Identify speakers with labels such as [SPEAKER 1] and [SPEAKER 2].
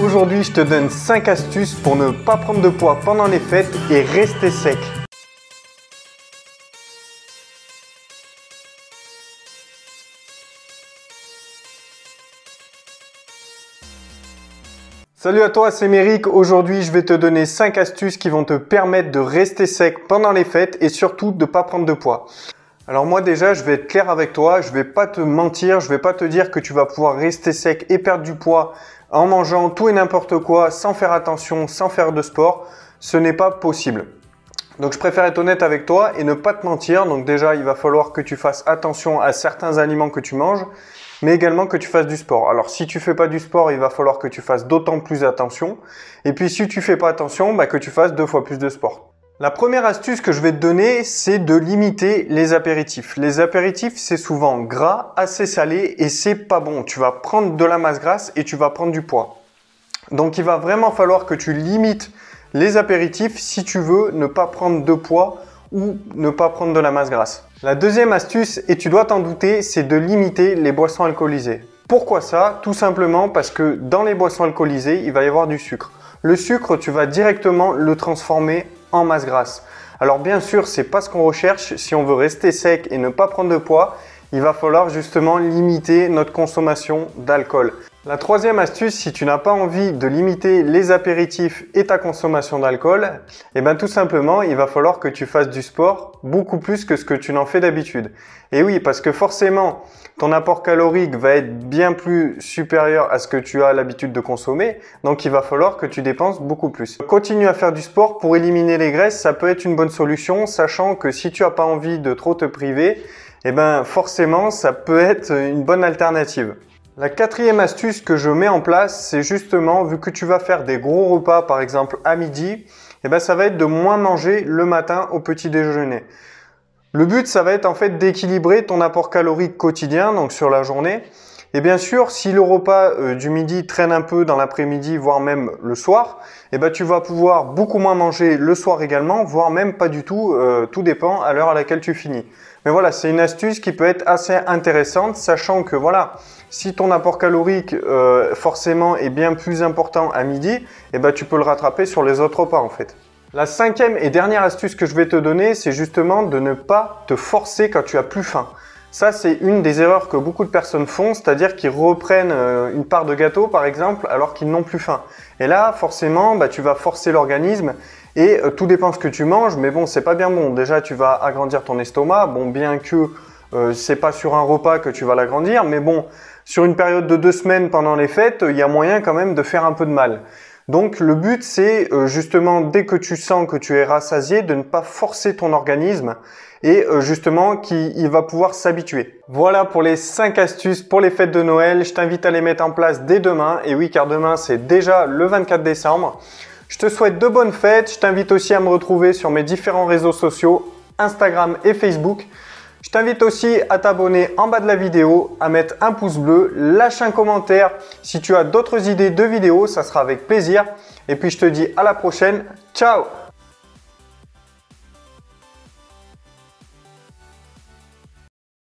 [SPEAKER 1] Aujourd'hui, je te donne 5 astuces pour ne pas prendre de poids pendant les fêtes et rester sec. Salut à toi, c'est Méric. Aujourd'hui, je vais te donner 5 astuces qui vont te permettre de rester sec pendant les fêtes et surtout de ne pas prendre de poids. Alors moi déjà, je vais être clair avec toi, je vais pas te mentir, je vais pas te dire que tu vas pouvoir rester sec et perdre du poids en mangeant tout et n'importe quoi, sans faire attention, sans faire de sport. Ce n'est pas possible. Donc je préfère être honnête avec toi et ne pas te mentir. Donc déjà, il va falloir que tu fasses attention à certains aliments que tu manges, mais également que tu fasses du sport. Alors si tu fais pas du sport, il va falloir que tu fasses d'autant plus attention. Et puis si tu fais pas attention, que tu fasses 2 fois plus de sport. La première astuce que je vais te donner, c'est de limiter les apéritifs. Les apéritifs, c'est souvent gras, assez salé et c'est pas bon. Tu vas prendre de la masse grasse et tu vas prendre du poids. Donc il va vraiment falloir que tu limites les apéritifs si tu veux ne pas prendre de poids ou ne pas prendre de la masse grasse. La deuxième astuce, et tu dois t'en douter, c'est de limiter les boissons alcoolisées. Pourquoi ça? Tout simplement parce que dans les boissons alcoolisées, il va y avoir du sucre. Le sucre, tu vas directement le transformer en masse grasse. Alors bien sûr, c'est pas ce qu'on recherche. Si on veut rester sec et ne pas prendre de poids, il va falloir justement limiter notre consommation d'alcool. La troisième astuce, si tu n'as pas envie de limiter les apéritifs et ta consommation d'alcool, tout simplement, il va falloir que tu fasses du sport beaucoup plus que ce que tu n'en fais d'habitude. Et oui, parce que forcément, ton apport calorique va être bien plus supérieur à ce que tu as l'habitude de consommer, donc il va falloir que tu dépenses beaucoup plus. Continue à faire du sport pour éliminer les graisses, ça peut être une bonne solution, sachant que si tu n'as pas envie de trop te priver, forcément, ça peut être une bonne alternative. La quatrième astuce que je mets en place, c'est justement, vu que tu vas faire des gros repas, par exemple à midi, ça va être de moins manger le matin au petit déjeuner. Le but, ça va être en fait d'équilibrer ton apport calorique quotidien, donc sur la journée. Et bien sûr, si le repas du midi traîne un peu dans l'après-midi, voire même le soir, tu vas pouvoir beaucoup moins manger le soir également, voire même pas du tout, tout dépend à l'heure à laquelle tu finis. Mais voilà, c'est une astuce qui peut être assez intéressante, sachant que voilà, si ton apport calorique forcément est bien plus important à midi, tu peux le rattraper sur les autres repas en fait. La cinquième et dernière astuce que je vais te donner, c'est justement de ne pas te forcer quand tu as plus faim. Ça, c'est une des erreurs que beaucoup de personnes font, c'est-à-dire qu'ils reprennent une part de gâteau par exemple alors qu'ils n'ont plus faim. Et là, forcément, tu vas forcer l'organisme et tout dépend ce que tu manges, mais bon, c'est pas bien bon. Déjà, tu vas agrandir ton estomac, bon, bien que c'est pas sur un repas que tu vas l'agrandir, mais bon, sur une période de 2 semaines pendant les fêtes, il y a moyen quand même de faire un peu de mal. Donc le but, c'est justement, dès que tu sens que tu es rassasié, de ne pas forcer ton organisme et justement qu'il va pouvoir s'habituer. Voilà pour les 5 astuces pour les fêtes de Noël. Je t'invite à les mettre en place dès demain. Et oui, car demain, c'est déjà le 24 décembre. Je te souhaite de bonnes fêtes. Je t'invite aussi à me retrouver sur mes différents réseaux sociaux, Instagram et Facebook. Je t'invite aussi à t'abonner en bas de la vidéo, à mettre un pouce bleu, lâche un commentaire. Si tu as d'autres idées de vidéos, ça sera avec plaisir. Et puis je te dis à la prochaine. Ciao!